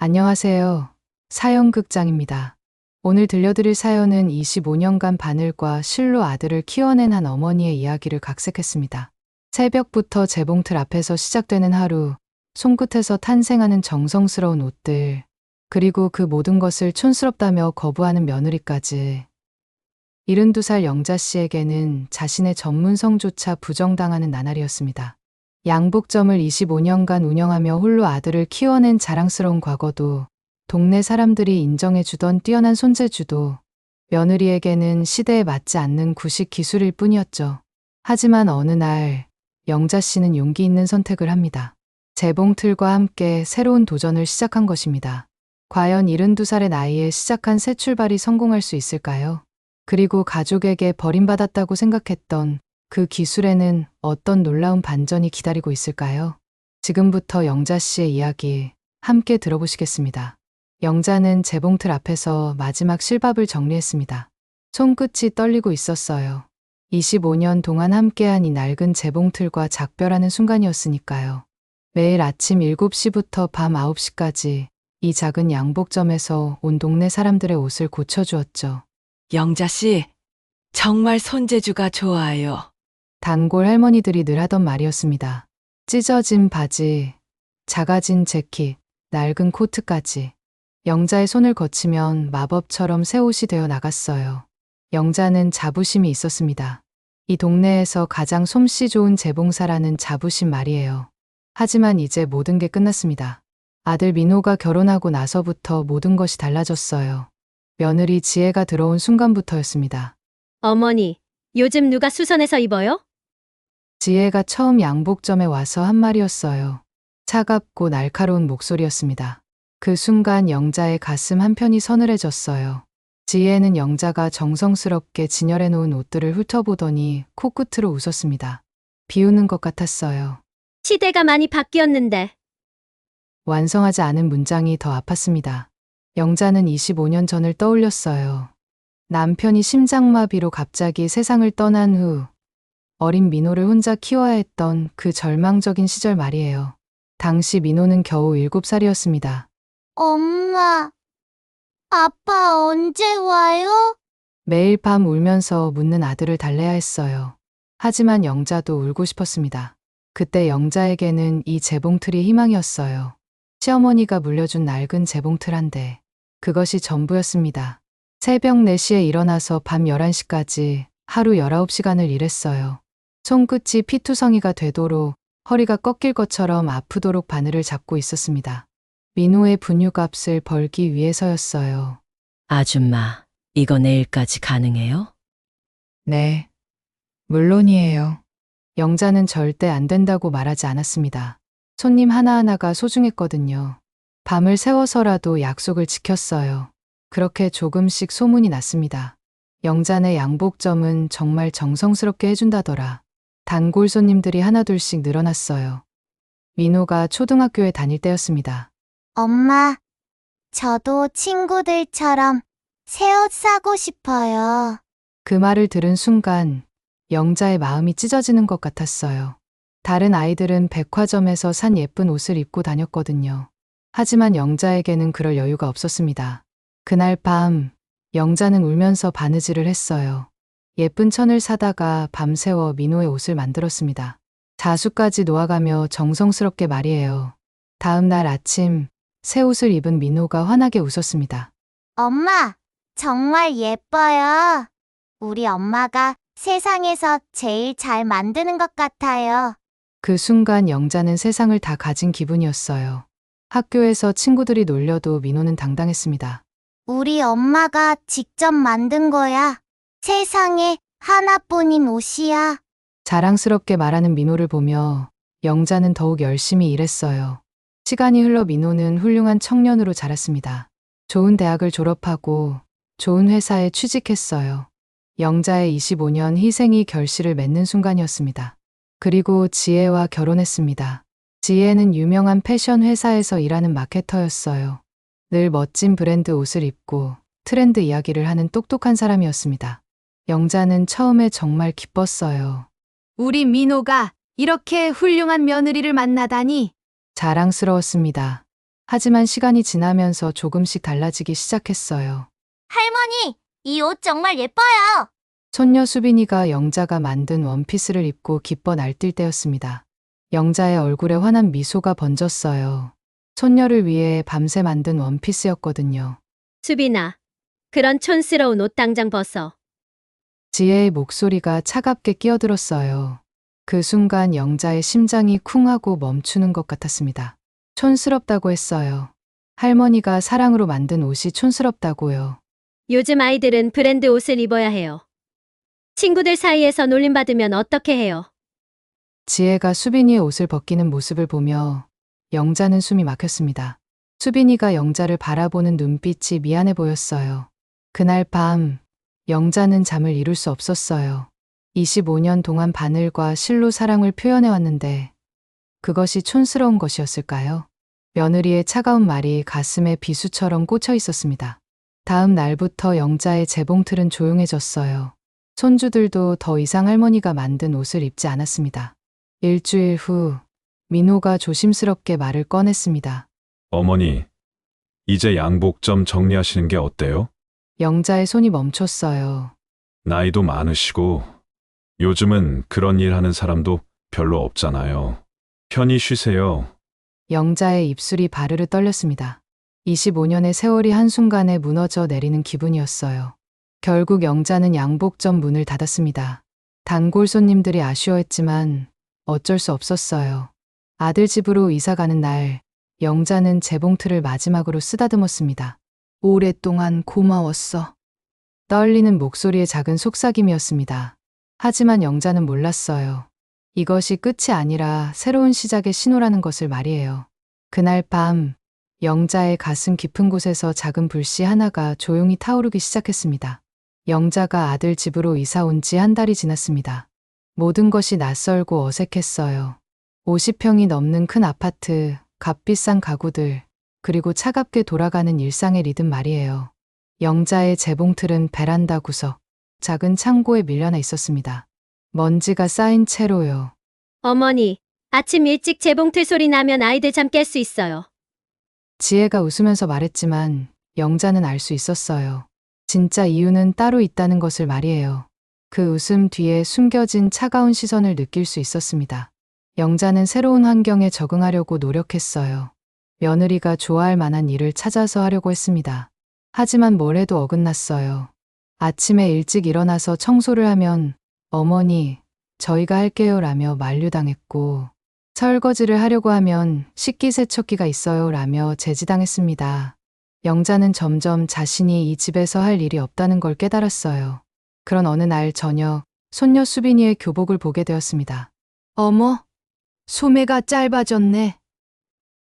안녕하세요. 사연극장입니다. 오늘 들려드릴 사연은 25년간 바늘과 실로 아들을 키워낸 한 어머니의 이야기를 각색했습니다. 새벽부터 재봉틀 앞에서 시작되는 하루, 손끝에서 탄생하는 정성스러운 옷들, 그리고 그 모든 것을 촌스럽다며 거부하는 며느리까지. 72살 영자 씨에게는 자신의 전문성조차 부정당하는 나날이었습니다. 양복점을 25년간 운영하며 홀로 아들을 키워낸 자랑스러운 과거도, 동네 사람들이 인정해주던 뛰어난 손재주도 며느리에게는 시대에 맞지 않는 구식 기술일 뿐이었죠. 하지만 어느 날 영자 씨는 용기 있는 선택을 합니다. 재봉틀과 함께 새로운 도전을 시작한 것입니다. 과연 72살의 나이에 시작한 새 출발이 성공할 수 있을까요? 그리고 가족에게 버림받았다고 생각했던 그 기술에는 어떤 놀라운 반전이 기다리고 있을까요? 지금부터 영자 씨의 이야기 함께 들어보시겠습니다. 영자는 재봉틀 앞에서 마지막 실밥을 정리했습니다. 손끝이 떨리고 있었어요. 25년 동안 함께한 이 낡은 재봉틀과 작별하는 순간이었으니까요. 매일 아침 7시부터 밤 9시까지 이 작은 양복점에서 온 동네 사람들의 옷을 고쳐주었죠. 영자 씨, 정말 손재주가 좋아요. 단골 할머니들이 늘 하던 말이었습니다. 찢어진 바지, 작아진 재킷, 낡은 코트까지. 영자의 손을 거치면 마법처럼 새 옷이 되어 나갔어요. 영자는 자부심이 있었습니다. 이 동네에서 가장 솜씨 좋은 재봉사라는 자부심 말이에요. 하지만 이제 모든 게 끝났습니다. 아들 민호가 결혼하고 나서부터 모든 것이 달라졌어요. 며느리 지혜가 들어온 순간부터였습니다. 어머니, 요즘 누가 수선해서 입어요? 지혜가 처음 양복점에 와서 한 말이었어요. 차갑고 날카로운 목소리였습니다. 그 순간 영자의 가슴 한편이 서늘해졌어요. 지혜는 영자가 정성스럽게 진열해 놓은 옷들을 훑어보더니 코끝으로 웃었습니다. 비웃는 것 같았어요. 시대가 많이 바뀌었는데. 완성하지 않은 문장이 더 아팠습니다. 영자는 25년 전을 떠올렸어요. 남편이 심장마비로 갑자기 세상을 떠난 후 어린 민호를 혼자 키워야 했던 그 절망적인 시절 말이에요. 당시 민호는 겨우 7살이었습니다. 엄마, 아빠 언제 와요? 매일 밤 울면서 묻는 아들을 달래야 했어요. 하지만 영자도 울고 싶었습니다. 그때 영자에게는 이 재봉틀이 희망이었어요. 시어머니가 물려준 낡은 재봉틀 한 대. 그것이 전부였습니다. 새벽 4시에 일어나서 밤 11시까지 하루 19시간을 일했어요. 손끝이 피투성이가 되도록 허리가 꺾일 것처럼 아프도록 바늘을 잡고 있었습니다. 민호의 분유값을 벌기 위해서였어요. 아줌마, 이거 내일까지 가능해요? 네, 물론이에요. 영자는 절대 안 된다고 말하지 않았습니다. 손님 하나하나가 소중했거든요. 밤을 새워서라도 약속을 지켰어요. 그렇게 조금씩 소문이 났습니다. 영자네 양복점은 정말 정성스럽게 해준다더라. 단골 손님들이 하나둘씩 늘어났어요. 민호가 초등학교에 다닐 때였습니다. 엄마, 저도 친구들처럼 새 옷 사고 싶어요. 그 말을 들은 순간 영자의 마음이 찢어지는 것 같았어요. 다른 아이들은 백화점에서 산 예쁜 옷을 입고 다녔거든요. 하지만 영자에게는 그럴 여유가 없었습니다. 그날 밤 영자는 울면서 바느질을 했어요. 예쁜 천을 사다가 밤새워 민호의 옷을 만들었습니다. 자수까지 놓아가며 정성스럽게 말이에요. 다음 날 아침 새 옷을 입은 민호가 환하게 웃었습니다. 엄마, 정말 예뻐요. 우리 엄마가 세상에서 제일 잘 만드는 것 같아요. 그 순간 영자는 세상을 다 가진 기분이었어요. 학교에서 친구들이 놀려도 민호는 당당했습니다. 우리 엄마가 직접 만든 거야. 세상에 하나뿐인 옷이야. 자랑스럽게 말하는 민호를 보며 영자는 더욱 열심히 일했어요. 시간이 흘러 민호는 훌륭한 청년으로 자랐습니다. 좋은 대학을 졸업하고 좋은 회사에 취직했어요. 영자의 25년 희생이 결실을 맺는 순간이었습니다. 그리고 지혜와 결혼했습니다. 지혜는 유명한 패션 회사에서 일하는 마케터였어요. 늘 멋진 브랜드 옷을 입고 트렌드 이야기를 하는 똑똑한 사람이었습니다. 영자는 처음에 정말 기뻤어요. 우리 민호가 이렇게 훌륭한 며느리를 만나다니. 자랑스러웠습니다. 하지만 시간이 지나면서 조금씩 달라지기 시작했어요. 할머니, 이 옷 정말 예뻐요. 손녀 수빈이가 영자가 만든 원피스를 입고 기뻐 날뛸 때였습니다. 영자의 얼굴에 환한 미소가 번졌어요. 손녀를 위해 밤새 만든 원피스였거든요. 수빈아, 그런 촌스러운 옷 당장 벗어. 지혜의 목소리가 차갑게 끼어들었어요. 그 순간 영자의 심장이 쿵 하고 멈추는 것 같았습니다. 촌스럽다고 했어요. 할머니가 사랑으로 만든 옷이 촌스럽다고요. 요즘 아이들은 브랜드 옷을 입어야 해요. 친구들 사이에서 놀림받으면 어떻게 해요? 지혜가 수빈이의 옷을 벗기는 모습을 보며 영자는 숨이 막혔습니다. 수빈이가 영자를 바라보는 눈빛이 미안해 보였어요. 그날 밤 영자는 잠을 이룰 수 없었어요. 25년 동안 바늘과 실로 사랑을 표현해 왔는데 그것이 촌스러운 것이었을까요? 며느리의 차가운 말이 가슴에 비수처럼 꽂혀 있었습니다. 다음 날부터 영자의 재봉틀은 조용해졌어요. 손주들도 더 이상 할머니가 만든 옷을 입지 않았습니다. 일주일 후 민호가 조심스럽게 말을 꺼냈습니다. 어머니, 이제 양복 좀 정리하시는 게 어때요? 영자의 손이 멈췄어요. 나이도 많으시고 요즘은 그런 일 하는 사람도 별로 없잖아요. 편히 쉬세요. 영자의 입술이 바르르 떨렸습니다. 25년의 세월이 한순간에 무너져 내리는 기분이었어요. 결국 영자는 양복점 문을 닫았습니다. 단골 손님들이 아쉬워했지만 어쩔 수 없었어요. 아들 집으로 이사 가는 날, 영자는 재봉틀을 마지막으로 쓰다듬었습니다. 오랫동안 고마웠어. 떨리는 목소리의 작은 속삭임이었습니다. 하지만 영자는 몰랐어요. 이것이 끝이 아니라 새로운 시작의 신호라는 것을 말이에요. 그날 밤, 영자의 가슴 깊은 곳에서 작은 불씨 하나가 조용히 타오르기 시작했습니다. 영자가 아들 집으로 이사 온 지 한 달이 지났습니다. 모든 것이 낯설고 어색했어요. 50평이 넘는 큰 아파트, 값비싼 가구들, 그리고 차갑게 돌아가는 일상의 리듬 말이에요. 영자의 재봉틀은 베란다 구석, 작은 창고에 밀려나 있었습니다. 먼지가 쌓인 채로요. 어머니, 아침 일찍 재봉틀 소리 나면 아이들 잠 깰 수 있어요. 지혜가 웃으면서 말했지만 영자는 알 수 있었어요. 진짜 이유는 따로 있다는 것을 말이에요. 그 웃음 뒤에 숨겨진 차가운 시선을 느낄 수 있었습니다. 영자는 새로운 환경에 적응하려고 노력했어요. 며느리가 좋아할 만한 일을 찾아서 하려고 했습니다. 하지만 뭘 해도 어긋났어요. 아침에 일찍 일어나서 청소를 하면 어머니, 저희가 할게요 라며 만류당했고 설거지를 하려고 하면 식기세척기가 있어요 라며 제지당했습니다. 영자는 점점 자신이 이 집에서 할 일이 없다는 걸 깨달았어요. 그런 어느 날 저녁, 손녀 수빈이의 교복을 보게 되었습니다. 어머, 소매가 짧아졌네.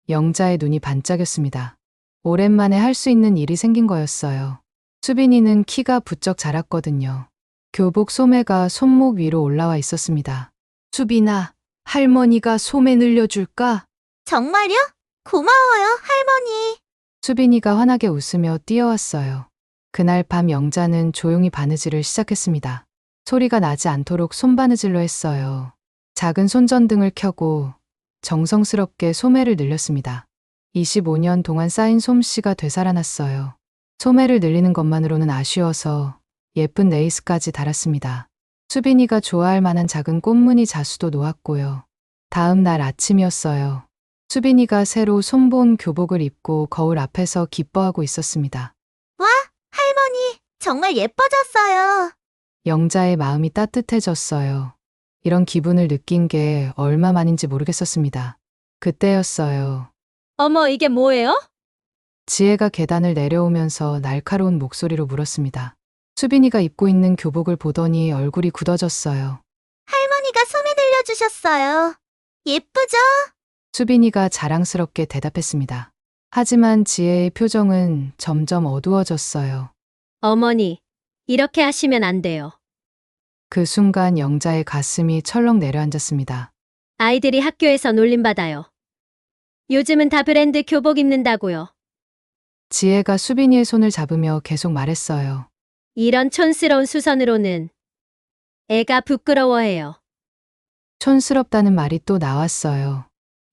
영자의 눈이 반짝였습니다. 오랜만에 할 수 있는 일이 생긴 거였어요. 수빈이는 키가 부쩍 자랐거든요. 교복 소매가 손목 위로 올라와 있었습니다. 수빈아, 할머니가 소매 늘려줄까? 정말요? 고마워요, 할머니. 수빈이가 환하게 웃으며 뛰어왔어요. 그날 밤 영자는 조용히 바느질을 시작했습니다. 소리가 나지 않도록 손바느질로 했어요. 작은 손전등을 켜고 정성스럽게 소매를 늘렸습니다. 25년 동안 쌓인 솜씨가 되살아났어요. 소매를 늘리는 것만으로는 아쉬워서 예쁜 레이스까지 달았습니다. 수빈이가 좋아할 만한 작은 꽃무늬 자수도 놓았고요. 다음 날 아침이었어요. 수빈이가 새로 손본 교복을 입고 거울 앞에서 기뻐하고 있었습니다. 할머니, 정말 예뻐졌어요. 영자의 마음이 따뜻해졌어요. 이런 기분을 느낀 게 얼마만인지 모르겠었습니다. 그때였어요. 어머, 이게 뭐예요? 지혜가 계단을 내려오면서 날카로운 목소리로 물었습니다. 수빈이가 입고 있는 교복을 보더니 얼굴이 굳어졌어요. 할머니가 소매 들려주셨어요. 예쁘죠? 수빈이가 자랑스럽게 대답했습니다. 하지만 지혜의 표정은 점점 어두워졌어요. 어머니, 이렇게 하시면 안 돼요. 그 순간 영자의 가슴이 철렁 내려앉았습니다. 아이들이 학교에서 놀림받아요. 요즘은 다 브랜드 교복 입는다고요. 지혜가 수빈이의 손을 잡으며 계속 말했어요. 이런 촌스러운 수선으로는 애가 부끄러워해요. 촌스럽다는 말이 또 나왔어요.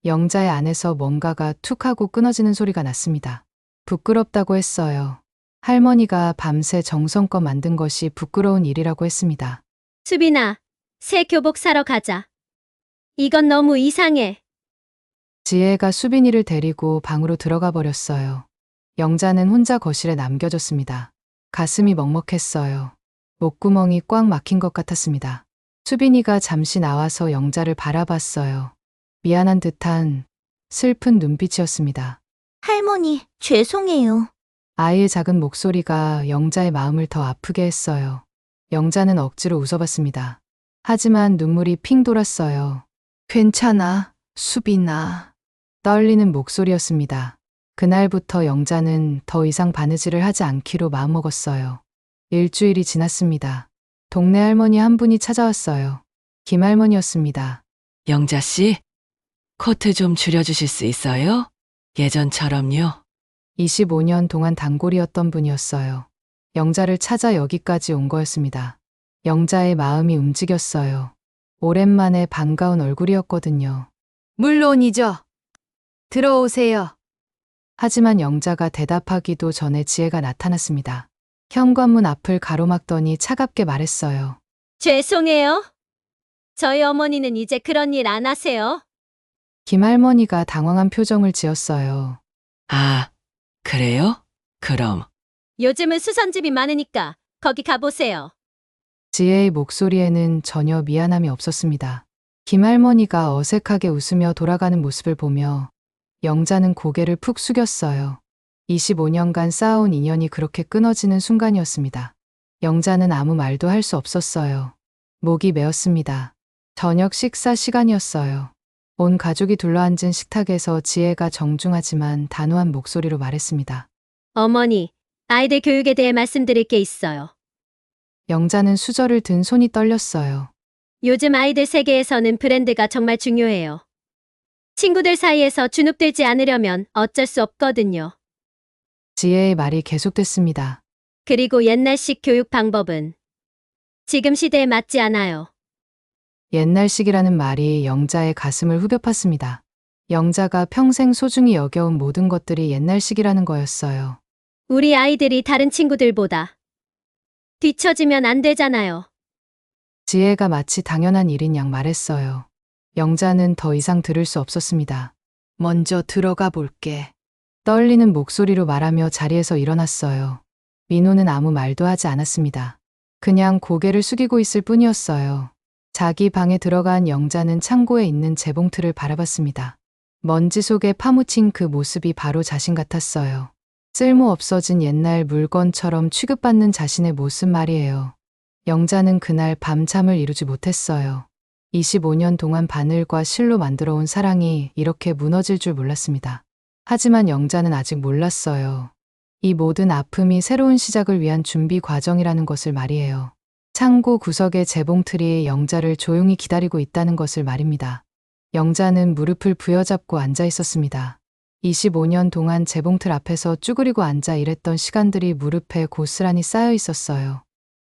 영자의 안에서 뭔가가 툭 하고 끊어지는 소리가 났습니다. 부끄럽다고 했어요. 할머니가 밤새 정성껏 만든 것이 부끄러운 일이라고 했습니다. 수빈아, 새 교복 사러 가자. 이건 너무 이상해. 지혜가 수빈이를 데리고 방으로 들어가 버렸어요. 영자는 혼자 거실에 남겨졌습니다. 가슴이 먹먹했어요. 목구멍이 꽉 막힌 것 같았습니다. 수빈이가 잠시 나와서 영자를 바라봤어요. 미안한 듯한 슬픈 눈빛이었습니다. 할머니, 죄송해요. 아이의 작은 목소리가 영자의 마음을 더 아프게 했어요. 영자는 억지로 웃어봤습니다. 하지만 눈물이 핑 돌았어요. 괜찮아, 수빈아. 떨리는 목소리였습니다. 그날부터 영자는 더 이상 바느질을 하지 않기로 마음먹었어요. 일주일이 지났습니다. 동네 할머니 한 분이 찾아왔어요. 김할머니였습니다. 영자 씨, 코트 좀 줄여주실 수 있어요? 예전처럼요. 25년 동안 단골이었던 분이었어요. 영자를 찾아 여기까지 온 거였습니다. 영자의 마음이 움직였어요. 오랜만에 반가운 얼굴이었거든요. 물론이죠. 들어오세요. 하지만 영자가 대답하기도 전에 지혜가 나타났습니다. 현관문 앞을 가로막더니 차갑게 말했어요. 죄송해요. 저희 어머니는 이제 그런 일 안 하세요. 김할머니가 당황한 표정을 지었어요. 아, 그래요? 그럼 요즘은 수선집이 많으니까 거기 가보세요. 지혜의 목소리에는 전혀 미안함이 없었습니다. 김할머니가 어색하게 웃으며 돌아가는 모습을 보며 영자는 고개를 푹 숙였어요. 25년간 쌓아온 인연이 그렇게 끊어지는 순간이었습니다. 영자는 아무 말도 할 수 없었어요. 목이 메었습니다. 저녁 식사 시간이었어요. 온 가족이 둘러앉은 식탁에서 지혜가 정중하지만 단호한 목소리로 말했습니다. 어머니, 아이들 교육에 대해 말씀드릴 게 있어요. 영자는 수저를 든 손이 떨렸어요. 요즘 아이들 세계에서는 브랜드가 정말 중요해요. 친구들 사이에서 주눅들지 않으려면 어쩔 수 없거든요. 지혜의 말이 계속됐습니다. 그리고 옛날식 교육 방법은 지금 시대에 맞지 않아요. 옛날식이라는 말이 영자의 가슴을 후벼 팠습니다. 영자가 평생 소중히 여겨온 모든 것들이 옛날식이라는 거였어요. 우리 아이들이 다른 친구들보다 뒤처지면 안 되잖아요. 지혜가 마치 당연한 일인 양 말했어요. 영자는 더 이상 들을 수 없었습니다. 먼저 들어가 볼게. 떨리는 목소리로 말하며 자리에서 일어났어요. 민호는 아무 말도 하지 않았습니다. 그냥 고개를 숙이고 있을 뿐이었어요. 자기 방에 들어간 영자는 창고에 있는 재봉틀을 바라봤습니다. 먼지 속에 파묻힌 그 모습이 바로 자신 같았어요. 쓸모 없어진 옛날 물건처럼 취급받는 자신의 모습 말이에요. 영자는 그날 밤잠을 이루지 못했어요. 25년 동안 바늘과 실로 만들어온 사랑이 이렇게 무너질 줄 몰랐습니다. 하지만 영자는 아직 몰랐어요. 이 모든 아픔이 새로운 시작을 위한 준비 과정이라는 것을 말이에요. 창고 구석에 재봉틀이 영자를 조용히 기다리고 있다는 것을 말입니다. 영자는 무릎을 부여잡고 앉아 있었습니다. 25년 동안 재봉틀 앞에서 쭈그리고 앉아 일했던 시간들이 무릎에 고스란히 쌓여 있었어요.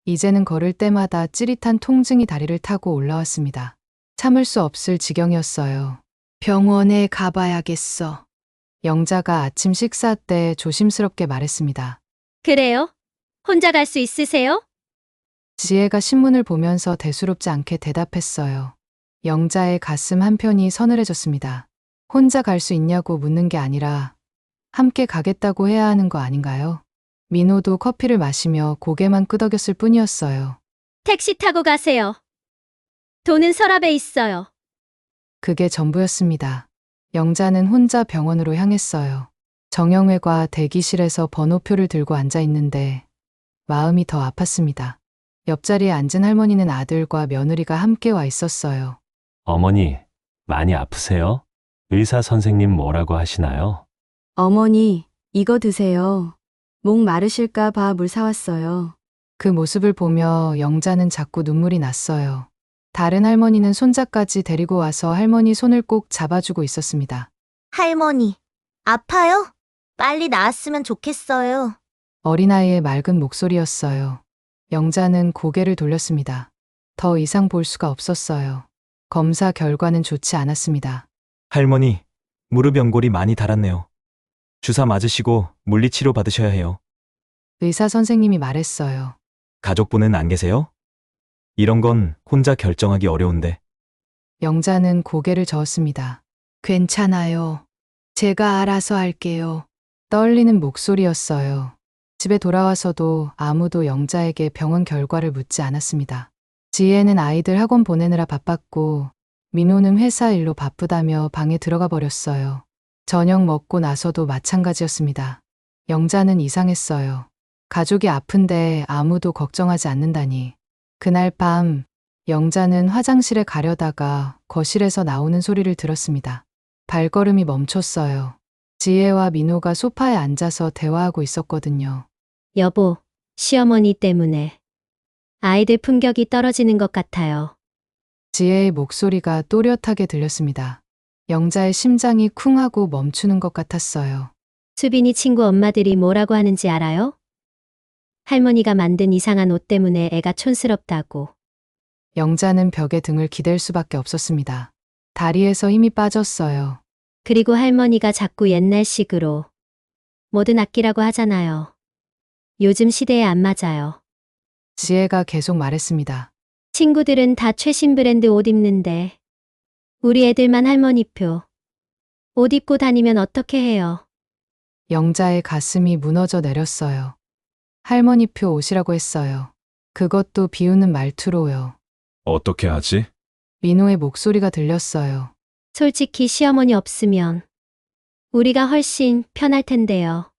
이제는 걸을 때마다 찌릿한 통증이 다리를 타고 올라왔습니다. 참을 수 없을 지경이었어요. 병원에 가봐야겠어. 영자가 아침 식사 때 조심스럽게 말했습니다. 그래요? 혼자 갈 수 있으세요? 지혜가 신문을 보면서 대수롭지 않게 대답했어요. 영자의 가슴 한편이 서늘해졌습니다. 혼자 갈 수 있냐고 묻는 게 아니라 함께 가겠다고 해야 하는 거 아닌가요? 민호도 커피를 마시며 고개만 끄덕였을 뿐이었어요. 택시 타고 가세요. 돈은 서랍에 있어요. 그게 전부였습니다. 영자는 혼자 병원으로 향했어요. 정형외과 대기실에서 번호표를 들고 앉아 있는데 마음이 더 아팠습니다. 옆자리에 앉은 할머니는 아들과 며느리가 함께 와 있었어요. 어머니, 많이 아프세요? 의사 선생님 뭐라고 하시나요? 어머니, 이거 드세요. 목 마르실까 봐 물 사왔어요. 그 모습을 보며 영자는 자꾸 눈물이 났어요. 다른 할머니는 손자까지 데리고 와서 할머니 손을 꼭 잡아주고 있었습니다. 할머니, 아파요? 빨리 나았으면 좋겠어요. 어린아이의 맑은 목소리였어요. 영자는 고개를 돌렸습니다. 더 이상 볼 수가 없었어요. 검사 결과는 좋지 않았습니다. 할머니, 무릎 연골이 많이 닳았네요. 주사 맞으시고 물리치료 받으셔야 해요. 의사 선생님이 말했어요. 가족분은 안 계세요? 이런 건 혼자 결정하기 어려운데. 영자는 고개를 저었습니다. 괜찮아요. 제가 알아서 할게요. 떨리는 목소리였어요. 집에 돌아와서도 아무도 영자에게 병원 결과를 묻지 않았습니다. 지혜는 아이들 학원 보내느라 바빴고 민호는 회사 일로 바쁘다며 방에 들어가 버렸어요. 저녁 먹고 나서도 마찬가지였습니다. 영자는 이상했어요. 가족이 아픈데 아무도 걱정하지 않는다니. 그날 밤 영자는 화장실에 가려다가 거실에서 나오는 소리를 들었습니다. 발걸음이 멈췄어요. 지혜와 민호가 소파에 앉아서 대화하고 있었거든요. 여보, 시어머니 때문에 아이들 품격이 떨어지는 것 같아요. 지혜의 목소리가 또렷하게 들렸습니다. 영자의 심장이 쿵 하고 멈추는 것 같았어요. 수빈이 친구 엄마들이 뭐라고 하는지 알아요? 할머니가 만든 이상한 옷 때문에 애가 촌스럽다고. 영자는 벽에 등을 기댈 수밖에 없었습니다. 다리에서 힘이 빠졌어요. 그리고 할머니가 자꾸 옛날식으로 뭐든 아끼라고 하잖아요. 요즘 시대에 안 맞아요. 지혜가 계속 말했습니다. 친구들은 다 최신 브랜드 옷 입는데 우리 애들만 할머니표. 옷 입고 다니면 어떻게 해요? 영자의 가슴이 무너져 내렸어요. 할머니표 옷이라고 했어요. 그것도 비우는 말투로요. 어떻게 하지? 민호의 목소리가 들렸어요. 솔직히 시어머니 없으면 우리가 훨씬 편할 텐데요.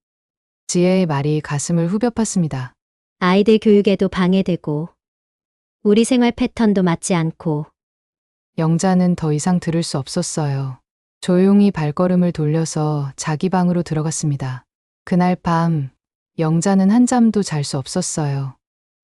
지혜의 말이 가슴을 후벼 팠습니다. 아이들 교육에도 방해되고 우리 생활 패턴도 맞지 않고. 영자는 더 이상 들을 수 없었어요. 조용히 발걸음을 돌려서 자기 방으로 들어갔습니다. 그날 밤 영자는 한잠도 잘 수 없었어요.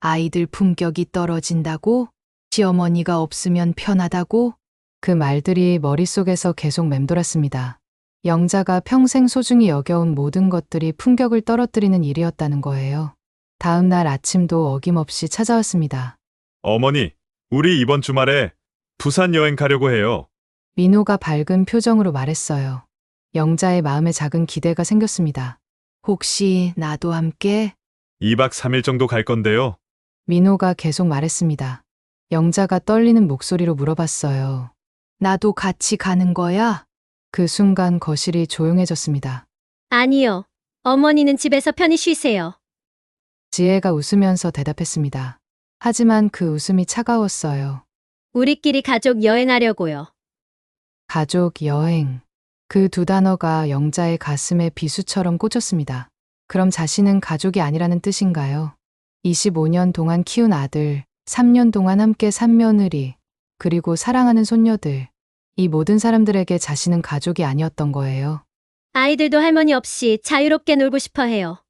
아이들 품격이 떨어진다고? 시어머니가 없으면 편하다고? 그 말들이 머릿속에서 계속 맴돌았습니다. 영자가 평생 소중히 여겨온 모든 것들이 품격을 떨어뜨리는 일이었다는 거예요. 다음 날 아침도 어김없이 찾아왔습니다. 어머니, 우리 이번 주말에 부산 여행 가려고 해요. 민호가 밝은 표정으로 말했어요. 영자의 마음에 작은 기대가 생겼습니다. 혹시 나도 함께? 2박 3일 정도 갈 건데요. 민호가 계속 말했습니다. 영자가 떨리는 목소리로 물어봤어요. 나도 같이 가는 거야? 그 순간 거실이 조용해졌습니다. 아니요. 어머니는 집에서 편히 쉬세요. 지혜가 웃으면서 대답했습니다. 하지만 그 웃음이 차가웠어요. 우리끼리 가족 여행하려고요. 가족 여행. 그 두 단어가 영자의 가슴에 비수처럼 꽂혔습니다. 그럼 자신은 가족이 아니라는 뜻인가요? 25년 동안 키운 아들, 3년 동안 함께 산 며느리, 그리고 사랑하는 손녀들. 이 모든 사람들에게 자신은 가족이 아니었던 거예요. 아이들도 할머니 없이 자유롭게 놀고 싶어 해요.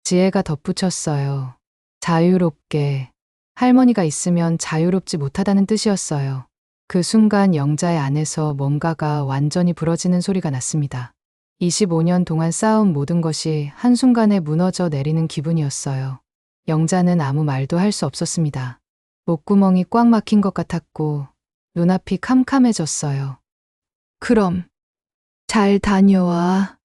지혜가 덧붙였어요. 자유롭게. 할머니가 있으면 자유롭지 못하다는 뜻이었어요. 그 순간 영자의 안에서 뭔가가 완전히 부러지는 소리가 났습니다. 25년 동안 쌓아온 모든 것이 한순간에 무너져 내리는 기분이었어요. 영자는 아무 말도 할 수 없었습니다. 목구멍이 꽉 막힌 것 같았고 눈앞이 캄캄해졌어요. 그럼 잘 다녀와.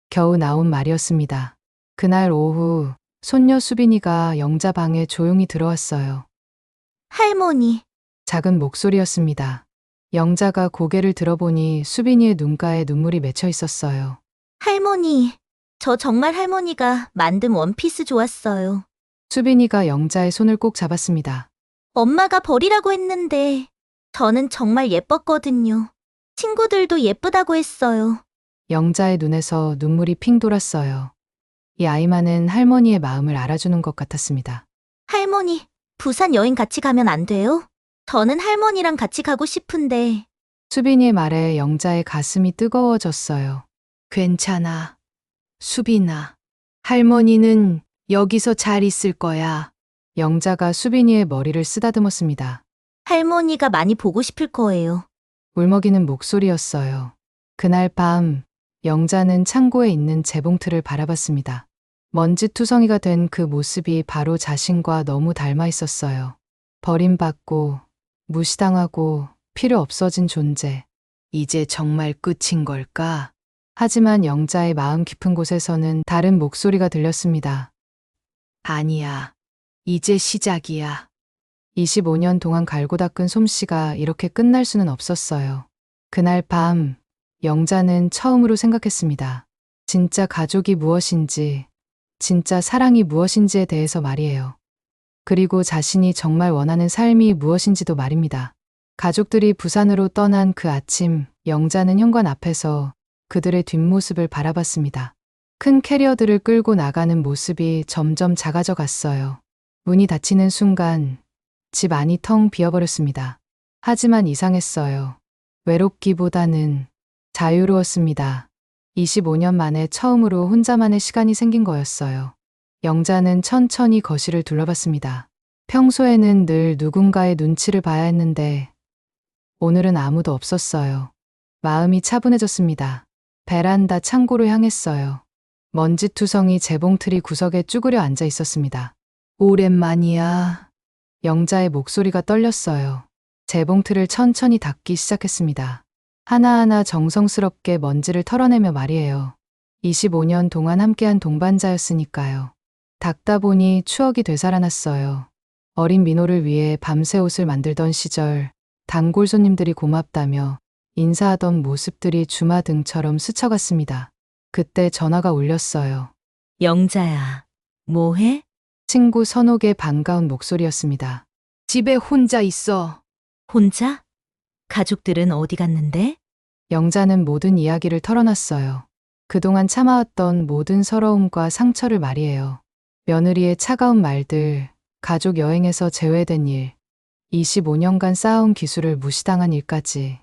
겨우 나온 말이었습니다. 그날 오후 손녀 수빈이가 영자 방에 조용히 들어왔어요. 할머니, 작은 목소리였습니다. 영자가 고개를 들어보니 수빈이의 눈가에 눈물이 맺혀 있었어요. 할머니. 저 정말 할머니가 만든 원피스 좋았어요. 수빈이가 영자의 손을 꼭 잡았습니다. 엄마가 버리라고 했는데 저는 정말 예뻤거든요. 친구들도 예쁘다고 했어요. 영자의 눈에서 눈물이 핑 돌았어요. 이 아이만은 할머니의 마음을 알아주는 것 같았습니다. 할머니, 부산 여행 같이 가면 안 돼요? 저는 할머니랑 같이 가고 싶은데. 수빈이의 말에 영자의 가슴이 뜨거워졌어요. 괜찮아. 수빈아. 할머니는 여기서 잘 있을 거야. 영자가 수빈이의 머리를 쓰다듬었습니다. 할머니가 많이 보고 싶을 거예요. 울먹이는 목소리였어요. 그날 밤 영자는 창고에 있는 재봉틀을 바라봤습니다. 먼지투성이가 된 그 모습이 바로 자신과 너무 닮아 있었어요. 버림받고 무시당하고 필요 없어진 존재. 이제 정말 끝인 걸까? 하지만 영자의 마음 깊은 곳에서는 다른 목소리가 들렸습니다. 아니야. 이제 시작이야. 25년 동안 갈고 닦은 솜씨가 이렇게 끝날 수는 없었어요. 그날 밤, 영자는 처음으로 생각했습니다. 진짜 가족이 무엇인지, 진짜 사랑이 무엇인지에 대해서 말이에요. 그리고 자신이 정말 원하는 삶이 무엇인지도 말입니다. 가족들이 부산으로 떠난 그 아침, 영자는 현관 앞에서 그들의 뒷모습을 바라봤습니다. 큰 캐리어들을 끌고 나가는 모습이 점점 작아져 갔어요. 문이 닫히는 순간 집 안이 텅 비어버렸습니다. 하지만 이상했어요. 외롭기보다는 자유로웠습니다. 25년 만에 처음으로 혼자만의 시간이 생긴 거였어요. 영자는 천천히 거실을 둘러봤습니다. 평소에는 늘 누군가의 눈치를 봐야 했는데 오늘은 아무도 없었어요. 마음이 차분해졌습니다. 베란다 창고로 향했어요. 먼지투성이 재봉틀이 구석에 쭈그려 앉아 있었습니다. 오랜만이야. 영자의 목소리가 떨렸어요. 재봉틀을 천천히 닦기 시작했습니다. 하나하나 정성스럽게 먼지를 털어내며 말이에요. 25년 동안 함께한 동반자였으니까요. 닦다 보니 추억이 되살아났어요. 어린 민호를 위해 밤새 옷을 만들던 시절, 단골 손님들이 고맙다며 인사하던 모습들이 주마등처럼 스쳐갔습니다. 그때 전화가 울렸어요. 영자야, 뭐해? 친구 선옥의 반가운 목소리였습니다. 집에 혼자 있어. 혼자? 가족들은 어디 갔는데? 영자는 모든 이야기를 털어놨어요. 그동안 참아왔던 모든 서러움과 상처를 말이에요. 며느리의 차가운 말들, 가족 여행에서 제외된 일, 25년간 쌓아온 기술을 무시당한 일까지.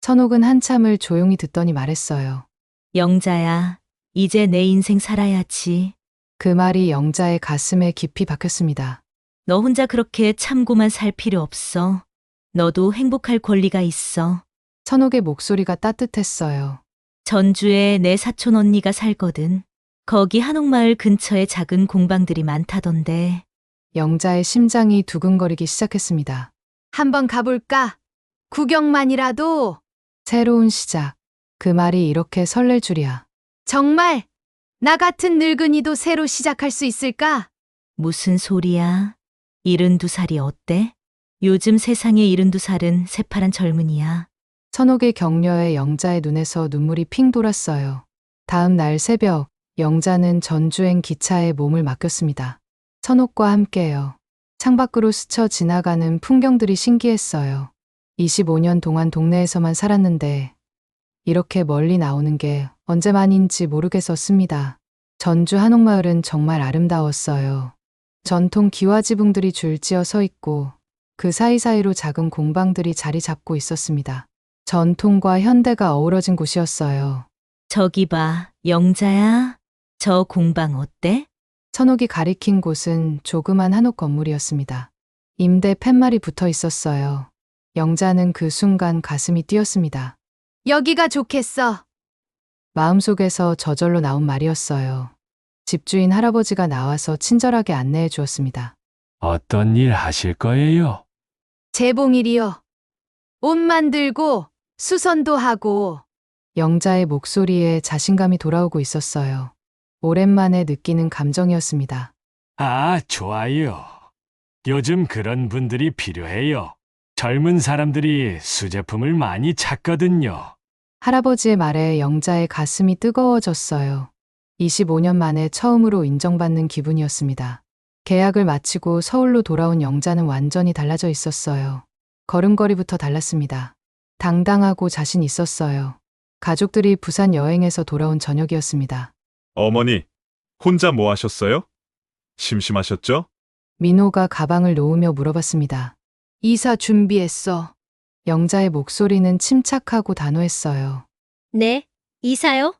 선옥은 한참을 조용히 듣더니 말했어요. 영자야, 이제 내 인생 살아야지. 그 말이 영자의 가슴에 깊이 박혔습니다. 너 혼자 그렇게 참고만 살 필요 없어. 너도 행복할 권리가 있어. 선옥의 목소리가 따뜻했어요. 전주에 내 사촌 언니가 살거든. 거기 한옥마을 근처에 작은 공방들이 많다던데. 영자의 심장이 두근거리기 시작했습니다. 한번 가볼까? 구경만이라도. 새로운 시작. 그 말이 이렇게 설렐 줄이야. 정말 나 같은 늙은이도 새로 시작할 수 있을까? 무슨 소리야? 72살이 어때? 요즘 세상의 72살은 새파란 젊은이야. 선옥의 격려에 영자의 눈에서 눈물이 핑 돌았어요. 다음 날 새벽, 영자는 전주행 기차에 몸을 맡겼습니다. 선옥과 함께요. 창밖으로 스쳐 지나가는 풍경들이 신기했어요. 25년 동안 동네에서만 살았는데 이렇게 멀리 나오는 게 언제만인지 모르겠었습니다. 전주 한옥마을은 정말 아름다웠어요. 전통 기와지붕들이 줄지어 서 있고 그 사이사이로 작은 공방들이 자리 잡고 있었습니다. 전통과 현대가 어우러진 곳이었어요. 저기 봐, 영자야. 저 공방 어때? 선옥이 가리킨 곳은 조그만 한옥 건물이었습니다. 임대 팻말이 붙어 있었어요. 영자는 그 순간 가슴이 뛰었습니다. 여기가 좋겠어. 마음속에서 저절로 나온 말이었어요. 집주인 할아버지가 나와서 친절하게 안내해 주었습니다. 어떤 일 하실 거예요? 재봉일이요. 옷 만들고 수선도 하고. 영자의 목소리에 자신감이 돌아오고 있었어요. 오랜만에 느끼는 감정이었습니다. 아, 좋아요. 요즘 그런 분들이 필요해요. 젊은 사람들이 수제품을 많이 찾거든요. 할아버지의 말에 영자의 가슴이 뜨거워졌어요. 25년 만에 처음으로 인정받는 기분이었습니다. 계약을 마치고 서울로 돌아온 영자는 완전히 달라져 있었어요. 걸음걸이부터 달랐습니다. 당당하고 자신 있었어요. 가족들이 부산 여행에서 돌아온 저녁이었습니다. 어머니, 혼자 뭐 하셨어요? 심심하셨죠? 민호가 가방을 놓으며 물어봤습니다. 이사 준비했어. 영자의 목소리는 침착하고 단호했어요. 네, 이사요?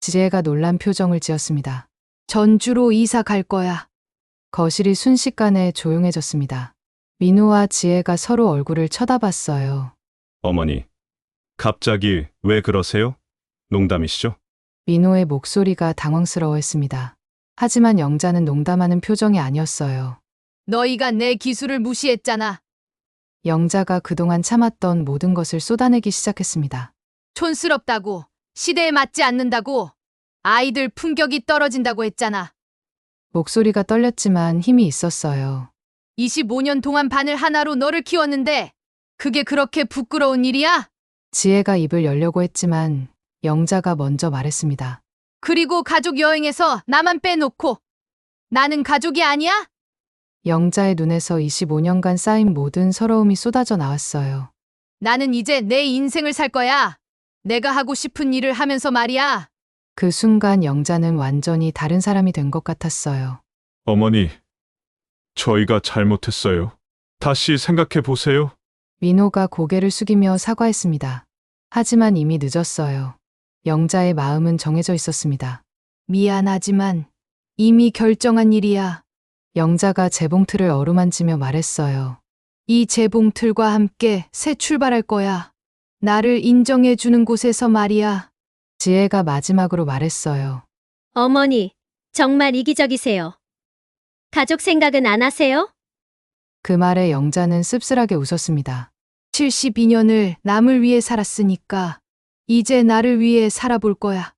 지혜가 놀란 표정을 지었습니다. 전주로 이사 갈 거야. 거실이 순식간에 조용해졌습니다. 민호와 지혜가 서로 얼굴을 쳐다봤어요. 어머니, 갑자기 왜 그러세요? 농담이시죠? 민호의 목소리가 당황스러워했습니다. 하지만 영자는 농담하는 표정이 아니었어요. 너희가 내 기술을 무시했잖아. 영자가 그동안 참았던 모든 것을 쏟아내기 시작했습니다. 촌스럽다고, 시대에 맞지 않는다고, 아이들 품격이 떨어진다고 했잖아. 목소리가 떨렸지만 힘이 있었어요. 25년 동안 바늘 하나로 너를 키웠는데 그게 그렇게 부끄러운 일이야? 지혜가 입을 열려고 했지만 영자가 먼저 말했습니다. 그리고 가족 여행에서 나만 빼놓고 나는 가족이 아니야? 영자의 눈에서 25년간 쌓인 모든 서러움이 쏟아져 나왔어요. 나는 이제 내 인생을 살 거야. 내가 하고 싶은 일을 하면서 말이야. 그 순간 영자는 완전히 다른 사람이 된 것 같았어요. 어머니, 저희가 잘못했어요. 다시 생각해 보세요. 민호가 고개를 숙이며 사과했습니다. 하지만 이미 늦었어요. 영자의 마음은 정해져 있었습니다. 미안하지만 이미 결정한 일이야. 영자가 재봉틀을 어루만지며 말했어요. 이 재봉틀과 함께 새 출발할 거야. 나를 인정해 주는 곳에서 말이야. 지혜가 마지막으로 말했어요. 어머니, 정말 이기적이세요. 가족 생각은 안 하세요? 그 말에 영자는 씁쓸하게 웃었습니다. 72년을 남을 위해 살았으니까 이제 나를 위해 살아볼 거야.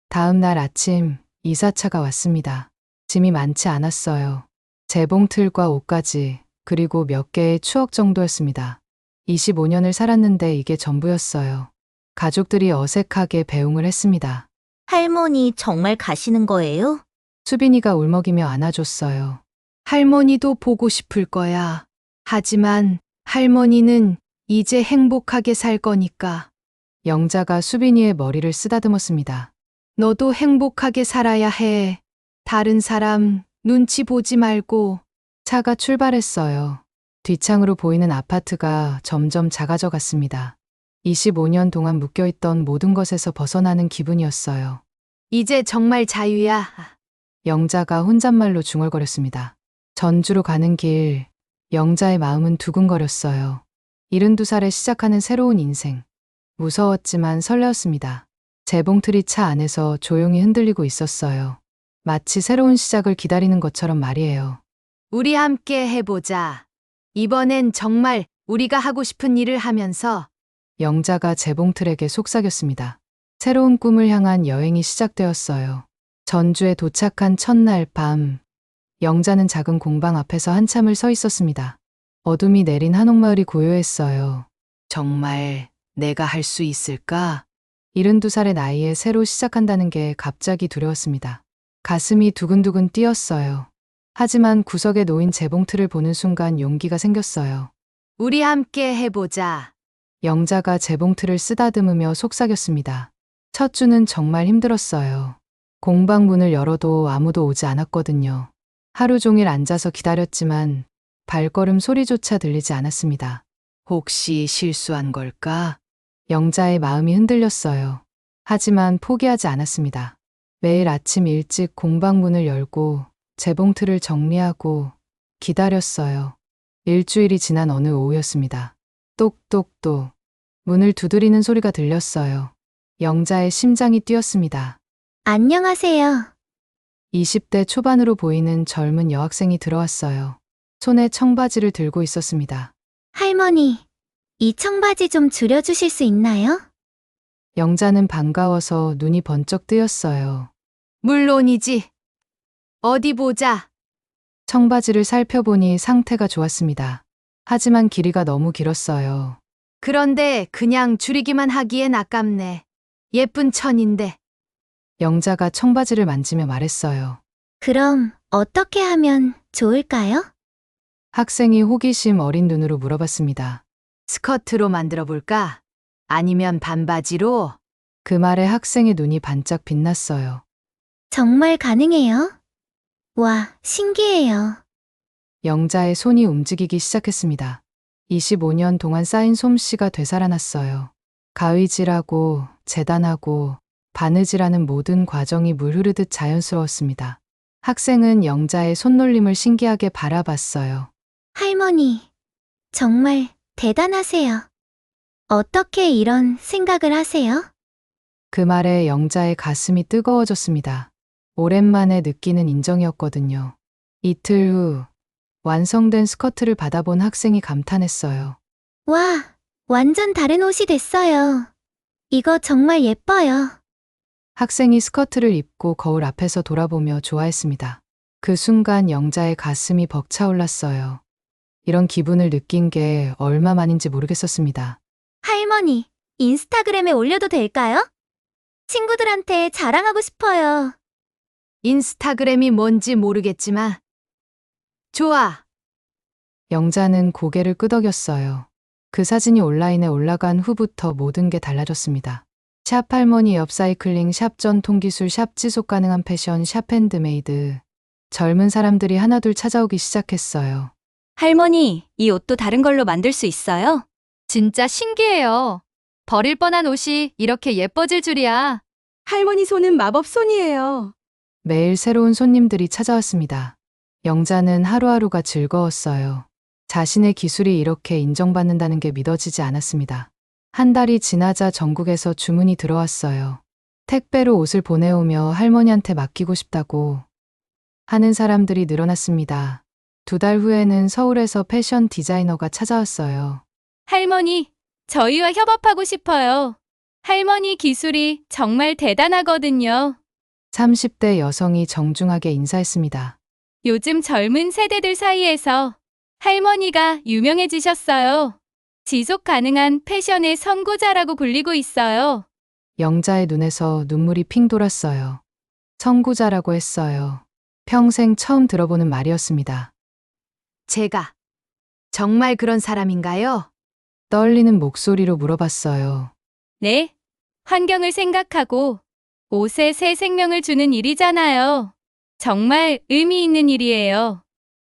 다음 날 아침 이사차가 왔습니다. 짐이 많지 않았어요. 재봉틀과 옷까지 그리고 몇 개의 추억 정도였습니다. 25년을 살았는데 이게 전부였어요. 가족들이 어색하게 배웅을 했습니다. 할머니 정말 가시는 거예요? 수빈이가 울먹이며 안아줬어요. 할머니도 보고 싶을 거야. 하지만 할머니는 이제 행복하게 살 거니까. 영자가 수빈이의 머리를 쓰다듬었습니다. 너도 행복하게 살아야 해. 다른 사람 눈치 보지 말고. 차가 출발했어요. 뒷창으로 보이는 아파트가 점점 작아져 갔습니다. 25년 동안 묶여있던 모든 것에서 벗어나는 기분이었어요. 이제 정말 자유야. 영자가 혼잣말로 중얼거렸습니다. 전주로 가는 길, 영자의 마음은 두근거렸어요. 72살에 시작하는 새로운 인생. 무서웠지만 설레었습니다. 재봉틀이 차 안에서 조용히 흔들리고 있었어요. 마치 새로운 시작을 기다리는 것처럼 말이에요. 우리 함께 해보자. 이번엔 정말 우리가 하고 싶은 일을 하면서. 영자가 재봉틀에게 속삭였습니다. 새로운 꿈을 향한 여행이 시작되었어요. 전주에 도착한 첫날 밤, 영자는 작은 공방 앞에서 한참을 서 있었습니다. 어둠이 내린 한옥마을이 고요했어요. 정말 내가 할 수 있을까? 72살의 나이에 새로 시작한다는 게 갑자기 두려웠습니다. 가슴이 두근두근 뛰었어요. 하지만 구석에 놓인 재봉틀을 보는 순간 용기가 생겼어요. 우리 함께 해보자. 영자가 재봉틀을 쓰다듬으며 속삭였습니다. 첫 주는 정말 힘들었어요. 공방 문을 열어도 아무도 오지 않았거든요. 하루 종일 앉아서 기다렸지만 발걸음 소리조차 들리지 않았습니다. 혹시 실수한 걸까? 영자의 마음이 흔들렸어요. 하지만 포기하지 않았습니다. 매일 아침 일찍 공방 문을 열고 재봉틀을 정리하고 기다렸어요. 일주일이 지난 어느 오후였습니다. 똑똑똑. 문을 두드리는 소리가 들렸어요. 영자의 심장이 뛰었습니다. 안녕하세요. 20대 초반으로 보이는 젊은 여학생이 들어왔어요. 손에 청바지를 들고 있었습니다. 할머니, 이 청바지 좀 줄여주실 수 있나요? 영자는 반가워서 눈이 번쩍 뜨였어요. 물론이지. 어디 보자. 청바지를 살펴보니 상태가 좋았습니다. 하지만 길이가 너무 길었어요. 그런데 그냥 줄이기만 하기엔 아깝네. 예쁜 천인데. 영자가 청바지를 만지며 말했어요. 그럼 어떻게 하면 좋을까요? 학생이 호기심 어린 눈으로 물어봤습니다. 스커트로 만들어 볼까? 아니면 반바지로? 그 말에 학생의 눈이 반짝 빛났어요. 정말 가능해요? 와, 신기해요. 영자의 손이 움직이기 시작했습니다. 25년 동안 쌓인 솜씨가 되살아났어요. 가위질하고 재단하고 바느질하는 모든 과정이 물 흐르듯 자연스러웠습니다. 학생은 영자의 손놀림을 신기하게 바라봤어요. 할머니, 정말 대단하세요. 어떻게 이런 생각을 하세요? 그 말에 영자의 가슴이 뜨거워졌습니다. 오랜만에 느끼는 인정이었거든요. 이틀 후, 완성된 스커트를 받아본 학생이 감탄했어요. 와, 완전 다른 옷이 됐어요. 이거 정말 예뻐요. 학생이 스커트를 입고 거울 앞에서 돌아보며 좋아했습니다. 그 순간 영자의 가슴이 벅차올랐어요. 이런 기분을 느낀 게 얼마 만인지 모르겠었습니다. 할머니, 인스타그램에 올려도 될까요? 친구들한테 자랑하고 싶어요. 인스타그램이 뭔지 모르겠지만 좋아. 영자는 고개를 끄덕였어요. 그 사진이 온라인에 올라간 후부터 모든 게 달라졌습니다. 샵 할머니 업사이클링, 샵 전통기술, 샵 지속 가능한 패션, 샵 핸드메이드. 젊은 사람들이 하나둘 찾아오기 시작했어요. 할머니, 이 옷도 다른 걸로 만들 수 있어요? 진짜 신기해요. 버릴 뻔한 옷이 이렇게 예뻐질 줄이야. 할머니 손은 마법 손이에요. 매일 새로운 손님들이 찾아왔습니다. 영자는 하루하루가 즐거웠어요. 자신의 기술이 이렇게 인정받는다는 게 믿어지지 않았습니다. 한 달이 지나자 전국에서 주문이 들어왔어요. 택배로 옷을 보내오며 할머니한테 맡기고 싶다고 하는 사람들이 늘어났습니다. 2달 후에는 서울에서 패션 디자이너가 찾아왔어요. 할머니, 저희와 협업하고 싶어요. 할머니 기술이 정말 대단하거든요. 30대 여성이 정중하게 인사했습니다. 요즘 젊은 세대들 사이에서 할머니가 유명해지셨어요. 지속 가능한 패션의 선구자라고 불리고 있어요. 영자의 눈에서 눈물이 핑 돌았어요. 선구자라고 했어요. 평생 처음 들어보는 말이었습니다. 제가 정말 그런 사람인가요? 떨리는 목소리로 물어봤어요. 네, 환경을 생각하고 옷에 새 생명을 주는 일이잖아요. 정말 의미 있는 일이에요.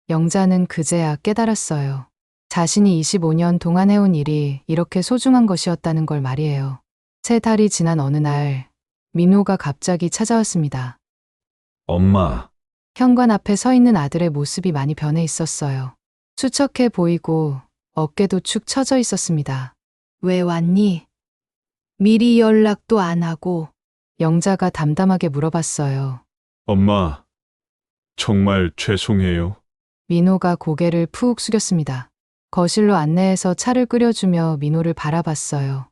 영자는 그제야 깨달았어요. 자신이 25년 동안 해온 일이 이렇게 소중한 것이었다는 걸 말이에요. 3달이 지난 어느 날, 민호가 갑자기 찾아왔습니다. 엄마, 현관 앞에 서 있는 아들의 모습이 많이 변해 있었어요. 수척해 보이고 어깨도 축 처져 있었습니다. 왜 왔니? 미리 연락도 안 하고. 영자가 담담하게 물어봤어요. 엄마, 정말 죄송해요. 민호가 고개를 푹 숙였습니다. 거실로 안내해서 차를 끓여주며 민호를 바라봤어요.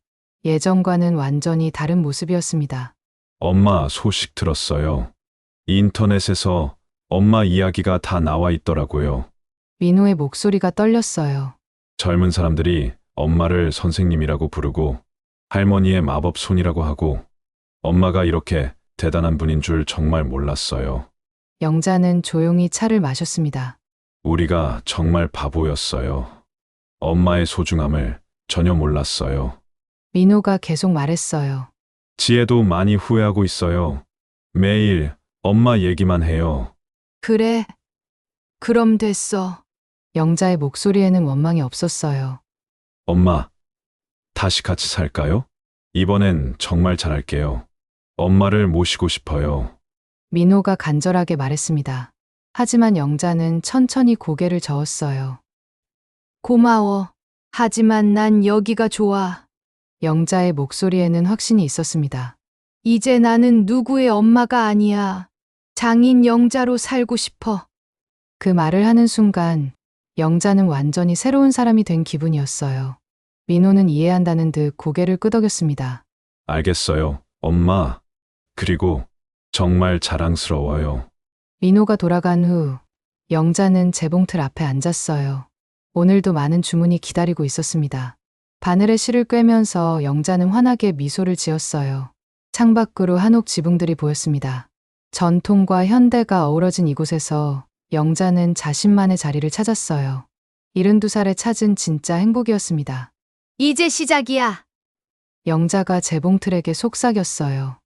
예전과는 완전히 다른 모습이었습니다. 엄마 소식 들었어요. 인터넷에서 엄마 이야기가 다 나와 있더라고요. 민호의 목소리가 떨렸어요. 젊은 사람들이 엄마를 선생님이라고 부르고 할머니의 마법 손이라고 하고 엄마가 이렇게 대단한 분인 줄 정말 몰랐어요. 영자는 조용히 차를 마셨습니다. 우리가 정말 바보였어요. 엄마의 소중함을 전혀 몰랐어요. 민호가 계속 말했어요. 지혜도 많이 후회하고 있어요. 매일 엄마 얘기만 해요. 그래. 그럼 됐어. 영자의 목소리에는 원망이 없었어요. 엄마, 다시 같이 살까요? 이번엔 정말 잘할게요. 엄마를 모시고 싶어요. 민호가 간절하게 말했습니다. 하지만 영자는 천천히 고개를 저었어요. 고마워. 하지만 난 여기가 좋아. 영자의 목소리에는 확신이 있었습니다. 이제 나는 누구의 엄마가 아니야. 장인 영자로 살고 싶어. 그 말을 하는 순간 영자는 완전히 새로운 사람이 된 기분이었어요. 민호는 이해한다는 듯 고개를 끄덕였습니다. 알겠어요, 엄마. 그리고 정말 자랑스러워요. 민호가 돌아간 후 영자는 재봉틀 앞에 앉았어요. 오늘도 많은 주문이 기다리고 있었습니다. 바늘에 실을 꿰면서 영자는 환하게 미소를 지었어요. 창밖으로 한옥 지붕들이 보였습니다. 전통과 현대가 어우러진 이곳에서 영자는 자신만의 자리를 찾았어요. 72살에 찾은 진짜 행복이었습니다. 이제 시작이야. 영자가 재봉틀에게 속삭였어요.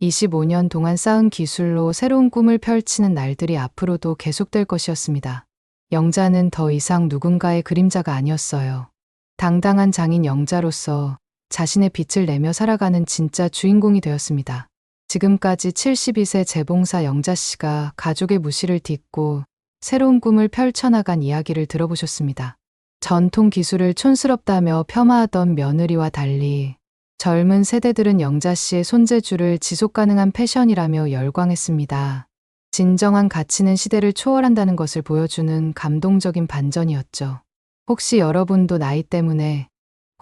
25년 동안 쌓은 기술로 새로운 꿈을 펼치는 날들이 앞으로도 계속될 것이었습니다. 영자는 더 이상 누군가의 그림자가 아니었어요. 당당한 장인 영자로서 자신의 빛을 내며 살아가는 진짜 주인공이 되었습니다. 지금까지 72세 재봉사 영자 씨가 가족의 무시를 딛고 새로운 꿈을 펼쳐나간 이야기를 들어보셨습니다. 전통 기술을 촌스럽다며 폄하하던 며느리와 달리 젊은 세대들은 영자 씨의 손재주를 지속 가능한 패션이라며 열광했습니다. 진정한 가치는 시대를 초월한다는 것을 보여주는 감동적인 반전이었죠. 혹시 여러분도 나이 때문에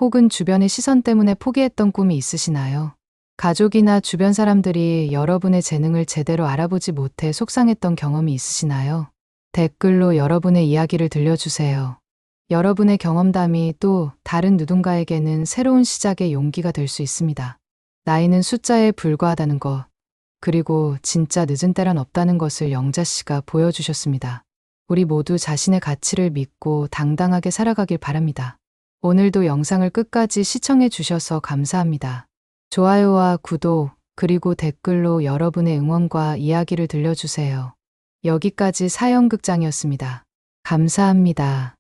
혹은 주변의 시선 때문에 포기했던 꿈이 있으시나요? 가족이나 주변 사람들이 여러분의 재능을 제대로 알아보지 못해 속상했던 경험이 있으시나요? 댓글로 여러분의 이야기를 들려주세요. 여러분의 경험담이 또 다른 누군가에게는 새로운 시작의 용기가 될 수 있습니다. 나이는 숫자에 불과하다는 것, 그리고 진짜 늦은 때란 없다는 것을 영자 씨가 보여주셨습니다. 우리 모두 자신의 가치를 믿고 당당하게 살아가길 바랍니다. 오늘도 영상을 끝까지 시청해 주셔서 감사합니다. 좋아요와 구독, 그리고 댓글로 여러분의 응원과 이야기를 들려주세요. 여기까지 사연극장이었습니다. 감사합니다.